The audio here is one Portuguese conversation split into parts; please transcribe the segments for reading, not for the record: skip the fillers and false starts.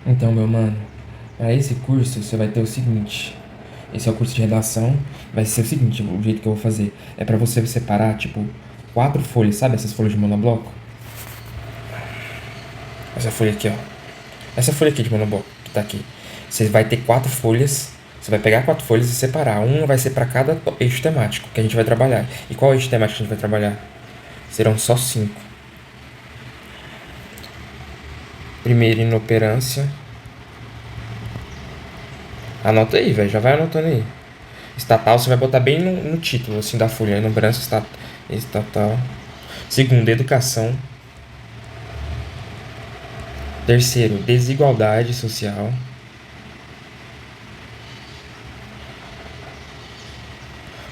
Então, meu mano, para esse curso você vai ter o seguinte. Esse é o curso de redação. Vai ser o seguinte, o jeito que eu vou fazer é para você separar, tipo, quatro folhas, sabe essas folhas de monobloco? Essa folha aqui, ó. Essa folha aqui de monobloco que tá aqui. Você vai ter quatro folhas. Você vai pegar quatro folhas e separar. Uma vai ser para cada eixo temático que a gente vai trabalhar. E qual eixo temático que a gente vai trabalhar? Serão só cinco. Primeiro, inoperância. Anota aí, velho. Já vai anotando aí. Estatal, você vai botar bem no título, assim, da folha. Inoperância estatal. Segundo, educação. Terceiro, desigualdade social.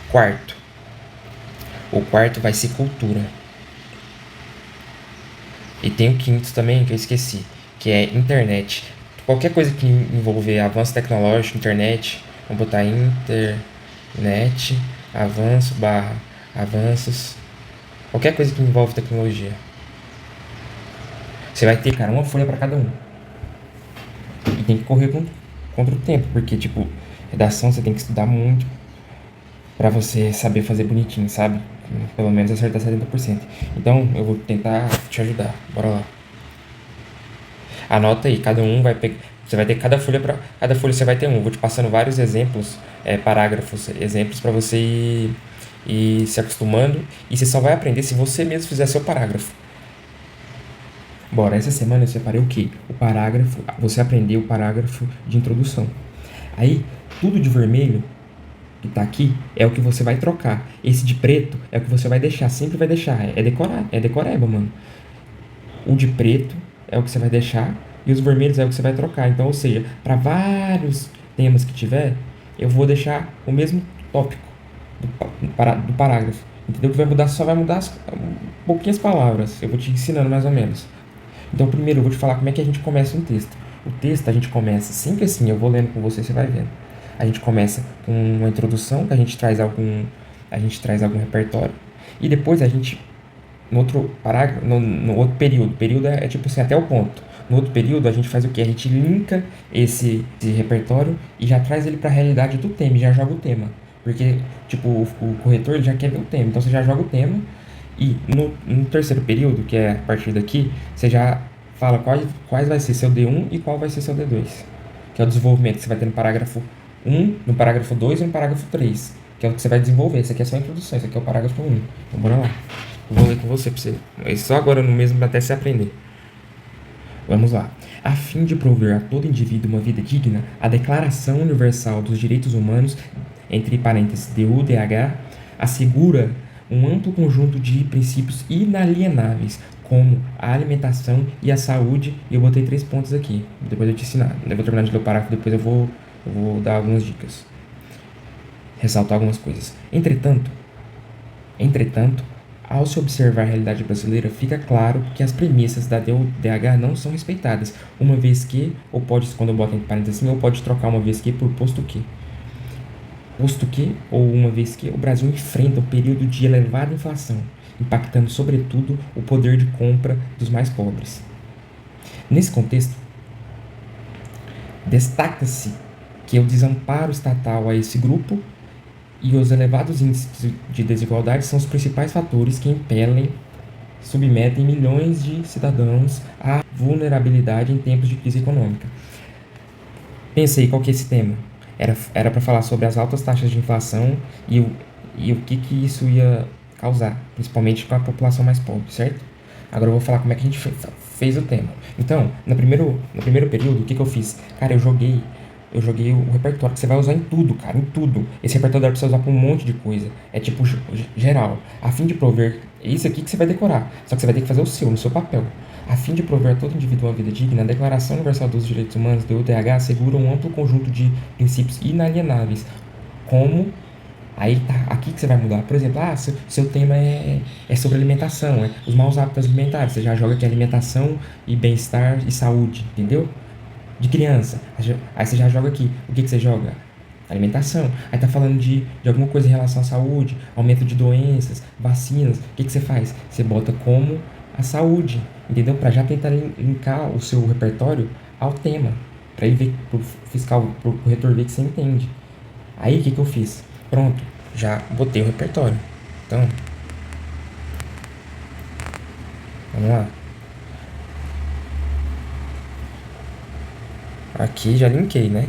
Quarto, o quarto vai ser cultura. E tem o quinto também, que eu esqueci, que é internet. Qualquer coisa que envolver avanço tecnológico, internet, vamos botar internet, avanço barra avanços. Qualquer coisa que envolve tecnologia. Você vai ter, cara, uma folha para cada um. E tem que correr contra o tempo, porque, tipo, redação você tem que estudar muito pra você saber fazer bonitinho, sabe? Pelo menos acertar 70%. Então, eu vou tentar te ajudar. Bora lá. Anota aí, cada um vai pegar. Você vai ter cada folha para cada folha você vai ter um. Eu vou te passando vários exemplos, parágrafos, exemplos para você ir se acostumando e você só vai aprender se você mesmo fizer seu parágrafo. Bora, essa semana eu separei o quê? O parágrafo, você aprendeu o parágrafo de introdução. Aí, tudo de vermelho que tá aqui é o que você vai trocar. Esse de preto é o que você vai deixar, sempre vai deixar. É decorar, é decoreba, mano. O de preto é o que você vai deixar e os vermelhos é o que você vai trocar. Então, ou seja, para vários temas que tiver, eu vou deixar o mesmo tópico do parágrafo. Entendeu? Que vai mudar, só vai mudar pouquinhas palavras. Eu vou te ensinando mais ou menos. Então, primeiro eu vou te falar como é que a gente começa um texto. O texto a gente começa sempre assim, eu vou lendo com você vai vendo. A gente começa com uma introdução, que a gente traz algum repertório, e depois a gente, no outro parágrafo, no outro período é tipo assim, até o ponto. No outro período a gente faz o quê? A gente linka esse repertório e já traz ele para a realidade do tema, e já joga o tema. Porque, tipo, o corretor ele já quer ver o tema, então você já joga o tema, e no terceiro período, que é a partir daqui, você já fala quais vai ser seu D1 e qual vai ser seu D2. Que é o desenvolvimento que você vai ter no parágrafo 1, no parágrafo 2 e no parágrafo 3. Que é o que você vai desenvolver. Esse aqui é só a introdução, esse aqui é o parágrafo 1. Então bora lá. Eu vou ler com você pra você. É só agora no mesmo até você aprender. Vamos lá. A fim de prover a todo indivíduo uma vida digna, a Declaração Universal dos Direitos Humanos, entre parênteses DUDH, assegura um amplo conjunto de princípios inalienáveis, como a alimentação e a saúde, e eu botei 3 pontos aqui, depois eu te ensinar. Eu vou terminar de ler o parágrafo, depois eu vou dar algumas dicas, ressaltar algumas coisas. Entretanto, ao se observar a realidade brasileira, fica claro que as premissas da DUDH não são respeitadas, uma vez que, ou pode, quando eu boto entre parênteses assim, ou pode trocar uma vez que por posto que. Posto que, ou uma vez que, o Brasil enfrenta um período de elevada inflação, impactando sobretudo o poder de compra dos mais pobres. Nesse contexto, destaca-se que o desamparo estatal a esse grupo e os elevados índices de desigualdade são os principais fatores que submetem milhões de cidadãos à vulnerabilidade em tempos de crise econômica. Pensa aí, qual que é esse tema? Era para falar sobre as altas taxas de inflação e o que isso ia causar, principalmente com a população mais pobre, certo? Agora eu vou falar como é que a gente fez o tema. Então, no primeiro período, o que eu fiz? Cara, eu joguei o repertório que você vai usar em tudo, cara, em tudo. Esse repertório dá pra você usar pra um monte de coisa. É tipo geral. A fim de prover. É isso aqui que você vai decorar. Só que você vai ter que fazer o seu, no seu papel. A fim de prover a todo indivíduo uma vida digna, a Declaração Universal dos Direitos Humanos, DUDH, assegura um amplo conjunto de princípios inalienáveis, como. Aí tá, aqui que você vai mudar. Por exemplo, seu tema é sobre alimentação, os maus hábitos alimentares. Você já joga aqui alimentação e bem-estar e saúde, entendeu? De criança. Aí você já joga aqui. O que você joga? Alimentação. Aí tá falando de alguma coisa em relação à saúde, aumento de doenças, vacinas. O que você faz? Você bota como a saúde, entendeu? Para já tentar linkar o seu repertório ao tema, para ele ver, pro fiscal, pro corretor ver que você entende. Aí o que eu fiz? Pronto, já botei o repertório. Então, vamos lá. Aqui já linkei, né?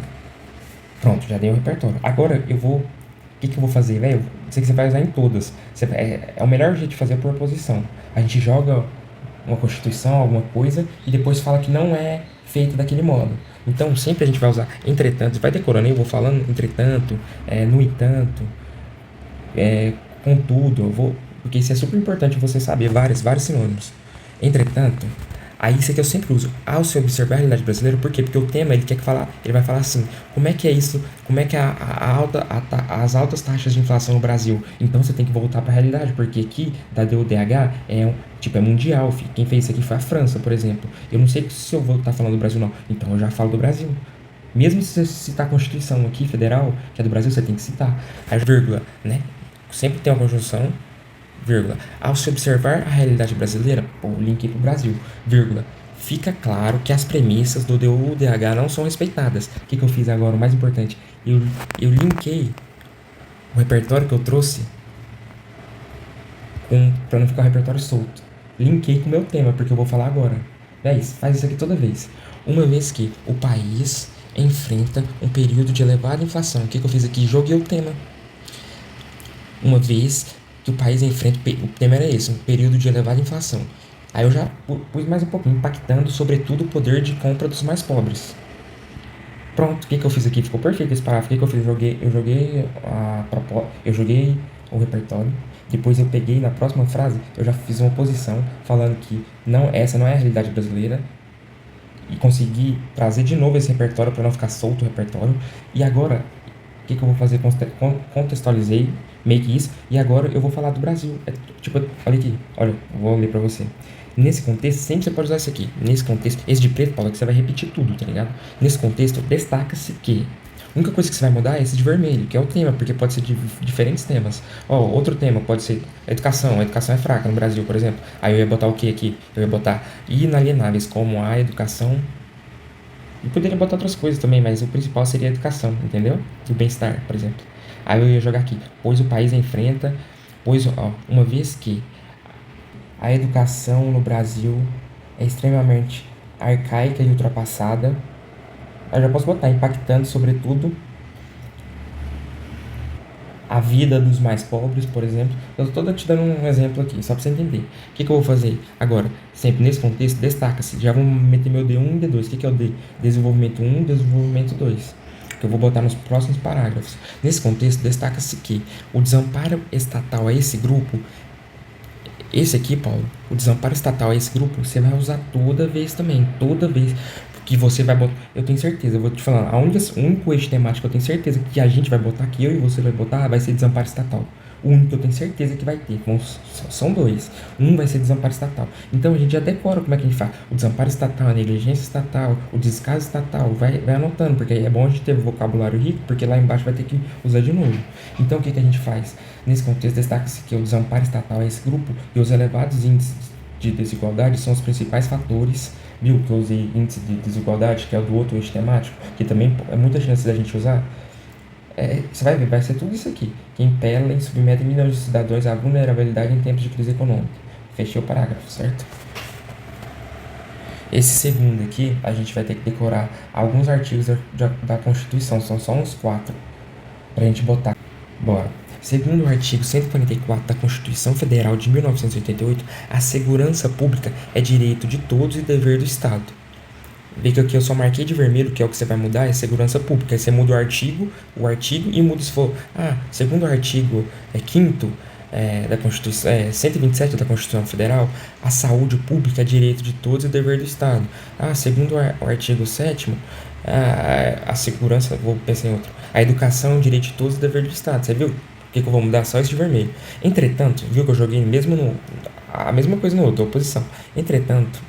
Pronto, já dei o repertório. Agora eu vou. O que eu vou fazer, velho? Sei que você vai usar em todas. É o melhor jeito de fazer por posição. A gente joga uma constituição, alguma coisa, e depois fala que não é feita daquele modo. Então sempre a gente vai usar entretanto, vai decorando aí, eu vou falando entretanto, no entanto, contudo, porque isso é super importante você saber vários sinônimos. Entretanto, aí isso aqui eu sempre uso. Ao se observar a realidade brasileira, por quê? Porque o tema ele quer falar, ele vai falar assim, como é que é isso, como é que é as altas taxas de inflação no Brasil. Então você tem que voltar para a realidade, porque aqui da DUDH é mundial. Quem fez isso aqui foi a França, por exemplo. Eu não sei se eu vou estar falando do Brasil não, então eu já falo do Brasil. Mesmo se você citar a Constituição aqui, federal, que é do Brasil, você tem que citar. A vírgula, né? Sempre tem uma conjunção, vírgula. Ao se observar a realidade brasileira, pô, linkei pro Brasil, vírgula. Fica claro que as premissas do DU-DH não são respeitadas. O que eu fiz agora? O mais importante, eu linkei o repertório que eu trouxe para não ficar o repertório solto. Linkei com o meu tema, porque eu vou falar agora. Faz isso aqui toda vez. Uma vez que o país enfrenta um período de elevada inflação. O que eu fiz aqui? Joguei o tema. Uma vez que o país enfrenta, o tema era esse, um período de elevada inflação. Aí eu já pus mais um pouquinho, impactando sobretudo o poder de compra dos mais pobres. Pronto, o que eu fiz aqui? Ficou perfeito esse parágrafo. O que eu fiz? Eu joguei o repertório. Depois eu peguei na próxima frase, eu já fiz uma oposição falando que essa não é a realidade brasileira. E consegui trazer de novo esse repertório para não ficar solto o repertório. E agora, o que eu vou fazer? Contextualizei meio que isso. E agora eu vou falar do Brasil. Olha aqui, olha, eu vou ler para você. Nesse contexto, sempre você pode usar isso aqui. Nesse contexto, esse de preto, Paulo, que você vai repetir tudo, tá ligado? Nesse contexto, destaca-se que a única coisa que você vai mudar é esse de vermelho, que é o tema, porque pode ser de diferentes temas. Outro tema pode ser educação. A educação é fraca no Brasil, por exemplo. Aí eu ia botar o que aqui? Eu ia botar inalienáveis, como a educação. E poderia botar outras coisas também, mas o principal seria a educação, entendeu? E o bem-estar, por exemplo. Aí eu ia jogar aqui, pois o país enfrenta, uma vez que a educação no Brasil é extremamente arcaica e ultrapassada, eu já posso botar impactando, sobretudo, a vida dos mais pobres, por exemplo. Eu estou te dando um exemplo aqui, só para você entender. O que eu vou fazer agora? Sempre nesse contexto, destaca-se. Já vamos meter meu D1 e D2. O que é o D? Desenvolvimento 1, desenvolvimento 2. Que eu vou botar nos próximos parágrafos. Nesse contexto, destaca-se que o desamparo estatal a esse grupo, esse aqui, Paulo, o desamparo estatal a esse grupo, você vai usar toda vez também, toda vez que você vai botar, eu tenho certeza, eu vou te falar, o único eixo temático que eu tenho certeza que a gente vai botar, que eu e você vai botar, vai ser desamparo estatal. O único que eu tenho certeza que vai ter, são dois. Um vai ser desamparo estatal. Então a gente já decora como é que a gente faz. O desamparo estatal, a negligência estatal, o descaso estatal, vai anotando, porque é bom a gente ter vocabulário rico, porque lá embaixo vai ter que usar de novo. Então o que a gente faz? Nesse contexto, destaca-se que o desamparo estatal é esse grupo e os elevados índices de desigualdade são os principais fatores, viu? Que eu usei índice de desigualdade, que é o do outro eixo temático, que também é muita chance da gente usar. Você vai ver, vai ser tudo isso aqui, que impelem e submetem milhões de cidadãos à vulnerabilidade em tempos de crise econômica. Fechei o parágrafo, certo? Esse segundo aqui, a gente vai ter que decorar alguns artigos da Constituição, são só uns 4, pra gente botar. Bora. Segundo o artigo 144 da Constituição Federal de 1988, a segurança pública é direito de todos e dever do Estado. Vê que aqui eu só marquei de vermelho, que é o que você vai mudar, é segurança pública. Aí você muda o artigo e muda se for, segundo o artigo 5º da Constituição, 127 da Constituição Federal, a saúde pública é direito de todos e dever do Estado. Segundo o artigo 7º, a segurança, vou pensar em outro, a educação é um direito de todos e dever do Estado. Você viu? O que eu vou mudar? Só esse de vermelho. Entretanto, viu que eu joguei a mesma coisa no outro, oposição. Entretanto,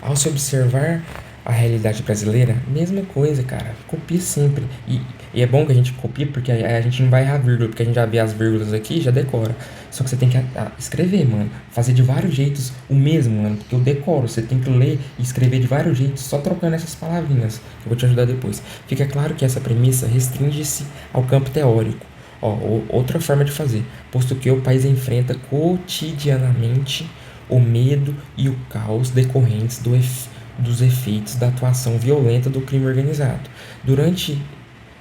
ao se observar a realidade brasileira, mesma coisa, cara. Copia sempre. E E é bom que a gente copie, porque aí a gente não vai errar vírgula, porque a gente já vê as vírgulas aqui e já decora. Só que você tem que escrever, mano. Fazer de vários jeitos o mesmo, mano. Porque eu decoro. Você tem que ler e escrever de vários jeitos, só trocando essas palavrinhas. Que eu vou te ajudar depois. Fica claro que essa premissa restringe-se ao campo teórico. Ó, outra forma de fazer. Posto que o país enfrenta cotidianamente o medo e o caos decorrentes dos efeitos da atuação violenta do crime organizado.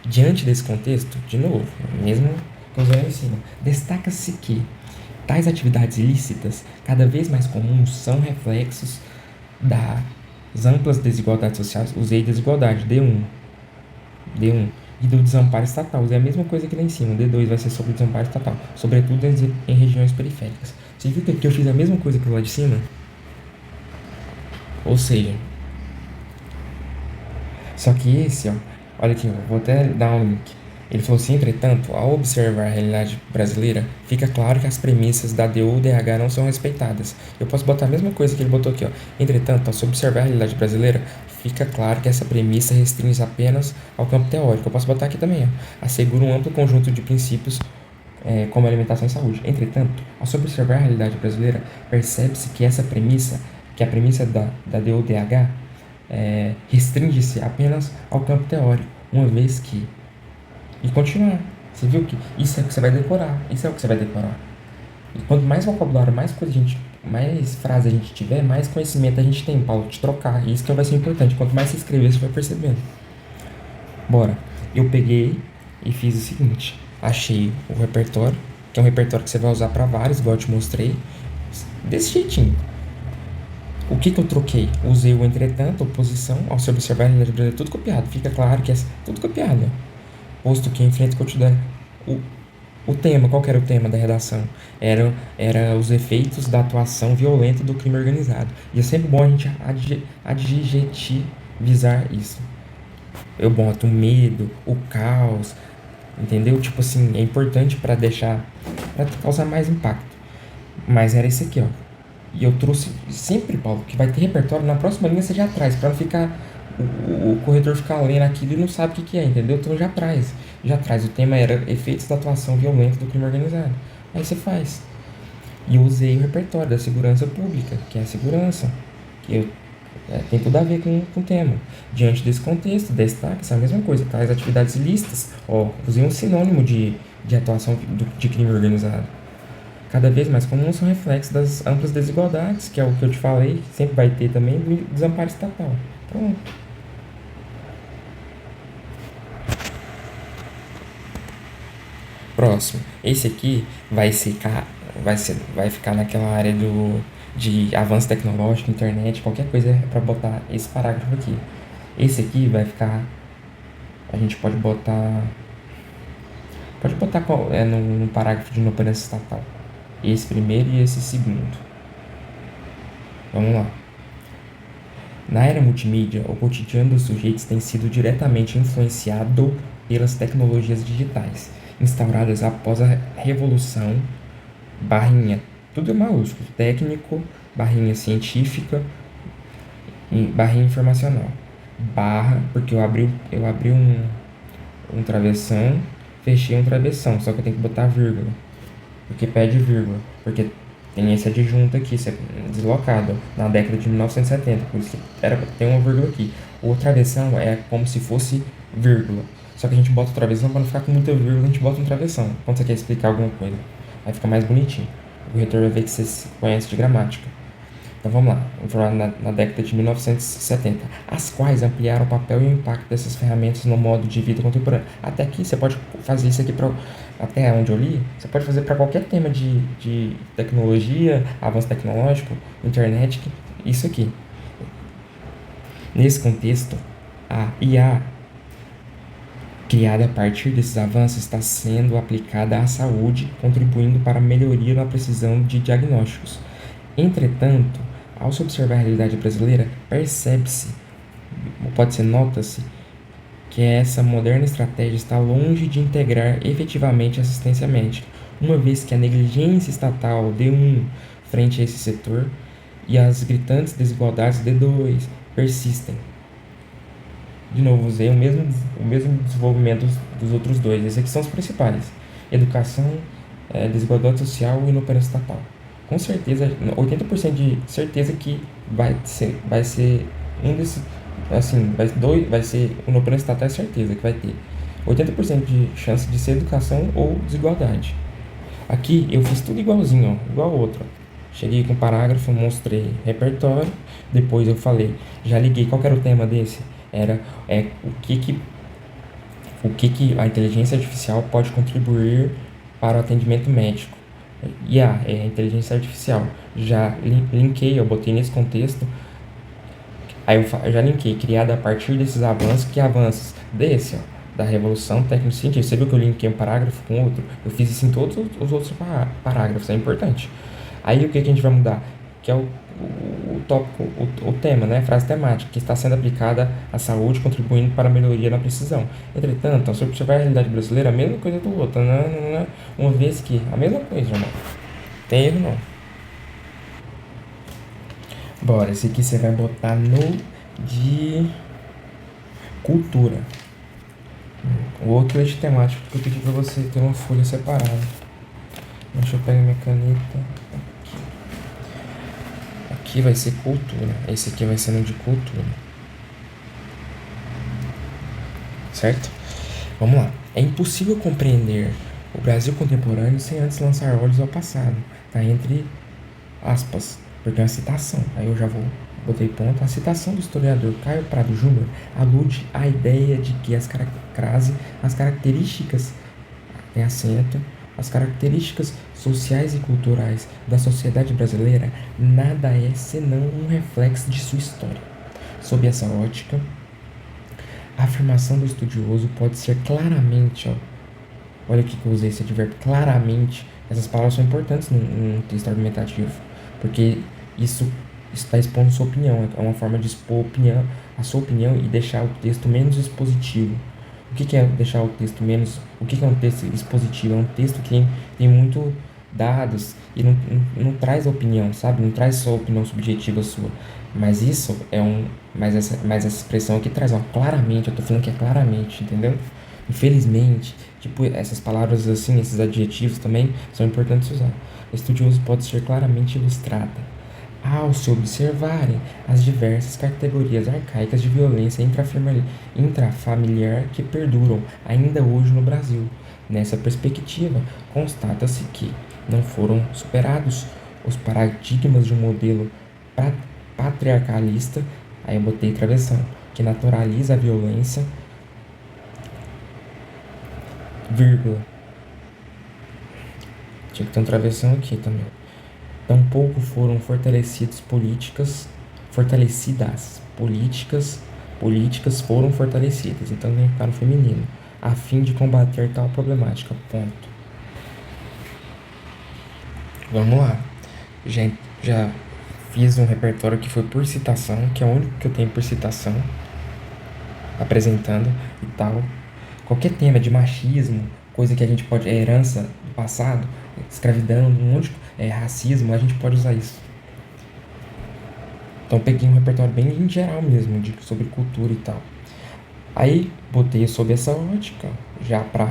Diante desse contexto, de novo, mesmo usando em cima, destaca-se que tais atividades ilícitas, cada vez mais comuns, são reflexos das amplas desigualdades sociais. Usei desigualdade, D1, e do desamparo estatal. Usei a mesma coisa que lá em cima. D2 vai ser sobre o desamparo estatal, sobretudo em regiões periféricas. Você viu que aqui eu fiz a mesma coisa que lá de cima? Ou seja, só que esse, ó, olha aqui, ó, vou até dar um link. Ele falou assim: entretanto, ao observar a realidade brasileira, fica claro que as premissas da DU-DH não são respeitadas. Eu posso botar a mesma coisa que ele botou aqui, ó. Entretanto, ao se observar a realidade brasileira, fica claro que essa premissa restringe apenas ao campo teórico. Eu posso botar aqui também, ó. Assegura um amplo conjunto de princípios como alimentação e saúde. Entretanto, ao se observar a realidade brasileira, percebe-se que que a premissa da DU-DH, restringe-se apenas ao campo teórico, uma vez que... E continuar. Você viu que isso é o que você vai decorar. Isso é o que você vai decorar. E quanto mais vocabulário, mais frase a gente tiver, mais conhecimento a gente tem, Paulo, de trocar. E isso que vai ser importante. Quanto mais você escrever, você vai percebendo. Bora. Eu peguei e fiz o seguinte. Achei o repertório, que é um repertório que você vai usar para vários, igual eu te mostrei. Desse jeitinho. O que eu troquei? Usei o entretanto, oposição, ao se observar a realidade brasileira, tudo copiado. Fica claro que é tudo copiado. Posto que enfrenta o cotidiano. O tema, qual que era o tema da redação? Era os efeitos da atuação violenta do crime organizado. E é sempre bom a gente adjetivizar isso. Eu boto o medo, o caos, entendeu? Tipo assim, é importante para causar mais impacto. Mas era esse aqui, ó. E eu trouxe sempre, Paulo, que vai ter repertório, na próxima linha você já traz, para não ficar o corretor ficar lendo aquilo e não sabe o que é, entendeu? Então já traz. O tema era efeitos da atuação violenta do crime organizado. Aí você faz. E eu usei o repertório da segurança pública, que é a segurança, que tem tudo a ver com o tema. Diante desse contexto, destaca-se a mesma coisa, tais atividades ilícitas. Ó, usei um sinônimo de atuação de crime organizado. Cada vez mais comuns são reflexos das amplas desigualdades, que é o que eu te falei, sempre vai ter também, do desamparo estatal. Pronto. Próximo. Esse aqui vai ficar naquela área de avanço tecnológico, internet, qualquer coisa para botar esse parágrafo aqui. Esse aqui vai ficar... A gente pode botar... no parágrafo de inoperância estatal. Esse primeiro e esse segundo. Vamos lá. Na era multimídia, o cotidiano dos sujeitos tem sido diretamente influenciado pelas tecnologias digitais, instauradas após a revolução, barrinha, tudo é maiúsculo, técnico, barrinha científica, barrinha informacional, barra, porque eu abri um travessão, fechei um travessão, só que eu tenho que botar vírgula, porque pede vírgula, porque tem esse adjunto aqui, esse é deslocado, na década de 1970, por isso que tem uma vírgula aqui. O travessão é como se fosse vírgula, só que a gente bota o travessão para não ficar com muita vírgula, a gente bota um travessão, quando você quer explicar alguma coisa, aí fica mais bonitinho. O corretor vai ver que você conhece de gramática. Então vamos lá, vamos falar na década de 1970, as quais ampliaram o papel e o impacto dessas ferramentas no modo de vida contemporâneo. Até aqui você pode fazer isso aqui até onde eu li, você pode fazer para qualquer tema de tecnologia, avanço tecnológico, internet, isso aqui. Nesse contexto, a IA, criada a partir desses avanços, está sendo aplicada à saúde, contribuindo para a melhoria na precisão de diagnósticos. Entretanto, ao se observar a realidade brasileira, nota-se que essa moderna estratégia está longe de integrar efetivamente a assistência médica, uma vez que a negligência estatal D1 frente a esse setor e as gritantes desigualdades D2 persistem. De novo, usei o mesmo desenvolvimento dos outros dois. Esses aqui são os principais: educação, desigualdade social e inoperância estatal. Com certeza, 80% de certeza que vai ser um desses, assim, vai ser inoperância estatal, é certeza que vai ter 80% de chance de ser educação ou desigualdade. Aqui eu fiz tudo igualzinho, ó, igual ao outro. Cheguei com parágrafo, mostrei repertório, depois eu falei, já liguei, qual que era o tema desse? Era o que que a inteligência artificial pode contribuir para o atendimento médico. IA é a inteligência artificial. Já linkei, eu botei nesse contexto. Aí eu já linkei, criada a partir desses avanços, que avanços desse, ó, da revolução técnico-científica. Você viu que eu linkei um parágrafo com outro? Eu fiz isso em todos os outros parágrafos, é importante. Aí o que que a gente vai mudar? Que é o tópico, o tema, né? Frase temática, que está sendo aplicada à saúde, contribuindo para a melhoria na precisão. Entretanto, se observar a realidade brasileira, a mesma coisa do outro, né? Uma vez que, a mesma coisa, irmão. Tem erro não. Bora, esse aqui você vai botar no de cultura. O outro eixo temático que eu pedi pra você ter uma folha separada. Deixa eu pegar minha caneta. Aqui vai ser cultura. Esse aqui vai ser no de cultura. Certo? Vamos lá. É impossível compreender o Brasil contemporâneo sem antes lançar olhos ao passado. Tá entre aspas, porque é uma citação. Aí eu já botei ponto. A citação do historiador Caio Prado Júnior alude à ideia de que as características, tem acento, as características sociais e culturais da sociedade brasileira nada é senão um reflexo de sua história. Sob essa ótica, a afirmação do estudioso pode ser claramente, ó, olha aqui que eu usei esse advérbio, claramente. Essas palavras são importantes num texto argumentativo, porque isso está expondo sua opinião, é uma forma de expor a sua opinião e deixar o texto menos expositivo. O que é deixar o texto menos... O que é um texto expositivo? É um texto que tem muito dados e não traz a opinião, sabe? Não traz só a opinião subjetiva sua. Mas isso é Mas essa expressão aqui traz, ó, claramente, eu tô falando que é claramente, entendeu? Infelizmente, tipo, essas palavras assim, esses adjetivos também são importantes usar. O estudioso pode ser claramente ilustrada ao se observarem as diversas categorias arcaicas de violência intrafamiliar que perduram ainda hoje no Brasil. Nessa perspectiva, constata-se que não foram superados os paradigmas de um modelo patriarcalista, aí eu botei travessão, que naturaliza a violência, vírgula. Tinha que ter um travessão aqui também. Tampouco foram fortalecidas políticas foram fortalecidas, então tem que ficar no feminino, a fim de combater tal problemática, ponto. Vamos lá, já fiz um repertório que foi por citação, que é o único que eu tenho por citação, apresentando e tal. Qualquer tema de machismo, coisa que a gente pode, herança do passado, escravidão, um monte de racismo, a gente pode usar isso. Então peguei um repertório bem em geral mesmo, sobre cultura e tal. Aí botei sob essa ótica, já pra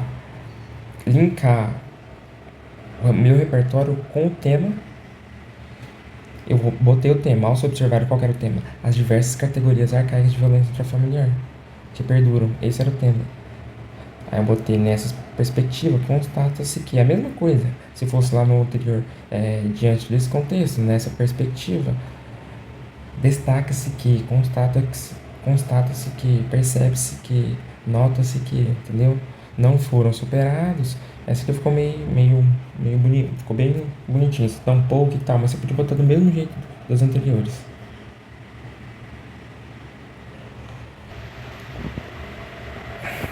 linkar o meu repertório com o tema. Eu botei o tema, ao se observar qual era o tema, as diversas categorias arcaicas de violência intrafamiliar que perduram, esse era o tema. Aí eu botei nessa perspectiva, constata-se que é a mesma coisa, se fosse lá no anterior, diante desse contexto, nessa perspectiva, destaca-se que, constata-se que, percebe-se que, nota-se que, entendeu? Não foram superados. Essa aqui ficou meio bonito, ficou bem bonitinho, tá um pouco e tal, mas você podia botar do mesmo jeito das anteriores.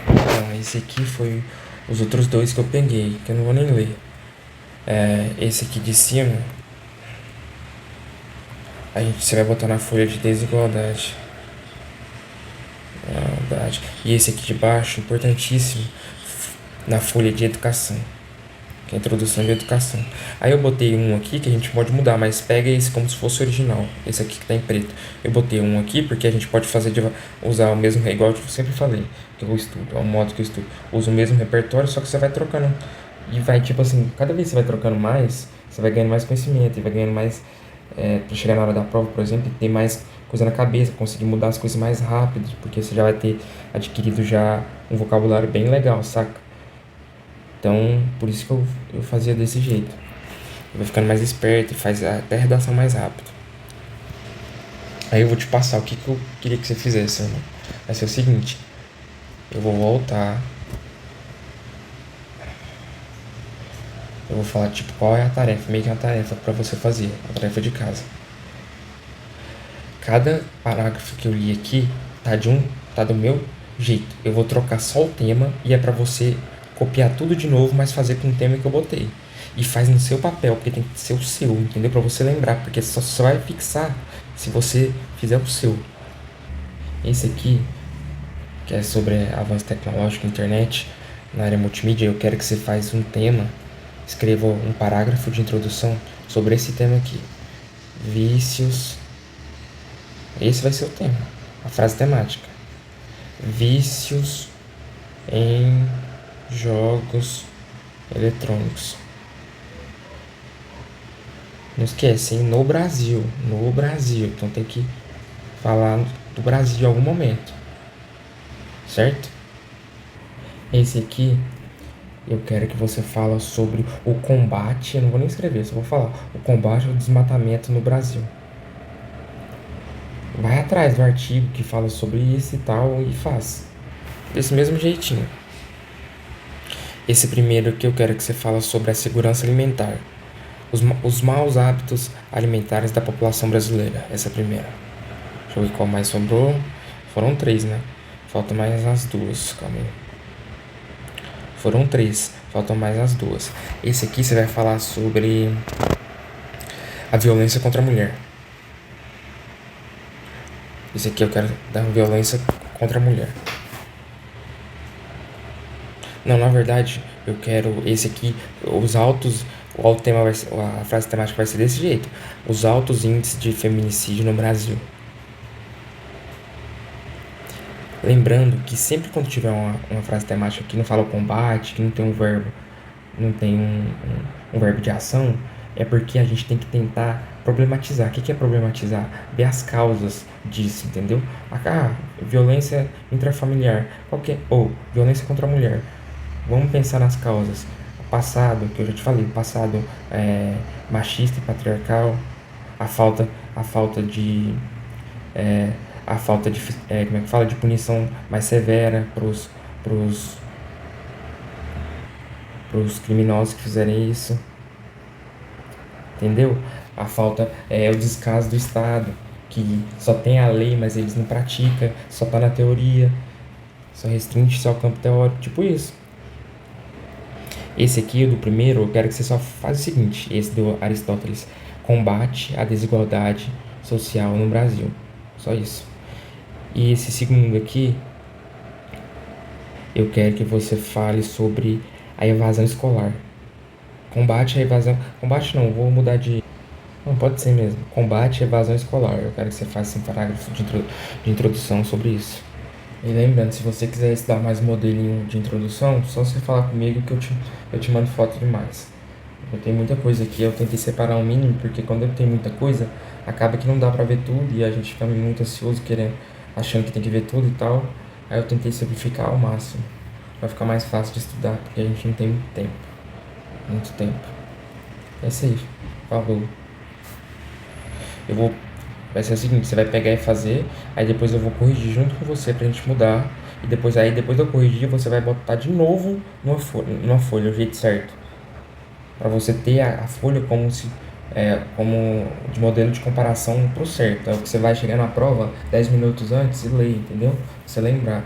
Então, esse aqui foi os outros dois que eu peguei, que eu não vou nem ler. Esse aqui de cima, você vai botar na folha de desigualdade. E esse aqui de baixo, importantíssimo, na folha de educação. que é a introdução de educação. Aí eu botei um aqui que a gente pode mudar, mas pega esse como se fosse original, esse aqui que tá em preto. Eu botei um aqui porque a gente pode fazer usar o mesmo, igual eu sempre falei, que eu estudo, é o modo que eu estudo. Usa o mesmo repertório, só que você vai trocando. E vai, tipo assim, cada vez que você vai trocando mais, você vai ganhando mais conhecimento, e vai ganhando mais, pra chegar na hora da prova, por exemplo, e ter mais coisa na cabeça, conseguir mudar as coisas mais rápido, porque você já vai ter adquirido já um vocabulário bem legal, saca? Então, por isso que eu fazia desse jeito. Eu vou ficando mais esperto e faz até a redação mais rápido. Aí eu vou te passar o que eu queria que você fizesse, irmão. Vai ser o seguinte, eu vou voltar, eu vou falar tipo qual é a tarefa, meio que uma tarefa pra você fazer, a tarefa de casa. Cada parágrafo que eu li aqui tá do meu jeito. Eu vou trocar só o tema e é pra você copiar tudo de novo, mas fazer com o tema que eu botei. E faz no seu papel, porque tem que ser o seu, entendeu? Pra você lembrar, porque só vai fixar se você fizer o seu. Esse aqui, que é sobre avanço tecnológico, internet, na área multimídia, eu quero que você faça um tema, escreva um parágrafo de introdução sobre esse tema aqui. Vícios. Esse vai ser o tema, a frase temática. Vícios em jogos eletrônicos. Não esquece, hein? No Brasil. No Brasil. Então tem que falar do Brasil em algum momento. Certo? Esse aqui, eu quero que você fale sobre o combate. Eu não vou nem escrever, só vou falar. O combate ao desmatamento no Brasil. Vai atrás do artigo que fala sobre isso e tal e faz. Desse mesmo jeitinho. Esse primeiro que eu quero que você fale sobre a segurança alimentar. Os maus hábitos alimentares da população brasileira. Essa é a primeira. Deixa eu ver qual mais sobrou. Foram 3, né? Faltam mais as 2. Calma aí. Foram 3. Faltam mais as 2. Esse aqui você vai falar sobre a violência contra a mulher. Esse aqui eu quero dar violência contra a mulher. Não, na verdade, eu quero esse aqui, os altos, o tema vai ser, a frase temática vai ser desse jeito: os altos índices de feminicídio no Brasil. Lembrando que sempre quando tiver uma frase temática que não fala o combate, que não tem um verbo, não tem um verbo de ação, é porque a gente tem que tentar problematizar. O que é problematizar? Ver as causas disso, entendeu? Violência intrafamiliar, ou violência contra a mulher. Vamos pensar nas causas. O passado, que eu já te falei, o passado machista e patriarcal, a falta de como é que fala, de punição mais severa pros criminosos que fizerem isso, entendeu? A falta o descaso do Estado, que só tem a lei, mas eles não praticam, só tá na teoria, só restringe-se ao campo teórico, tipo isso. Esse aqui, o do primeiro, eu quero que você só faça o seguinte, esse do Aristóteles: combate a desigualdade social no Brasil. Só isso. E esse segundo aqui, eu quero que você fale sobre a evasão escolar. Combate a evasão... Combate não, vou mudar de... Não, pode ser mesmo. Combate a evasão escolar. Eu quero que você faça um parágrafo de introdução sobre isso. E lembrando, se você quiser estudar mais modelinho de introdução, só você falar comigo que eu te mando foto demais. Eu tenho muita coisa aqui, eu tentei separar o mínimo, porque quando eu tenho muita coisa, acaba que não dá pra ver tudo e a gente fica muito ansioso, achando que tem que ver tudo e tal. Aí eu tentei simplificar ao máximo, pra ficar mais fácil de estudar, porque a gente não tem muito tempo. Muito tempo. É isso aí. Falou. Vai ser o seguinte, você vai pegar e fazer, aí depois eu vou corrigir junto com você pra gente mudar. E depois de eu corrigir, você vai botar de novo numa folha, o jeito certo. Pra você ter a folha como de modelo de comparação pro certo. É o que você vai chegar na prova 10 minutos antes e ler, entendeu? Pra você lembrar.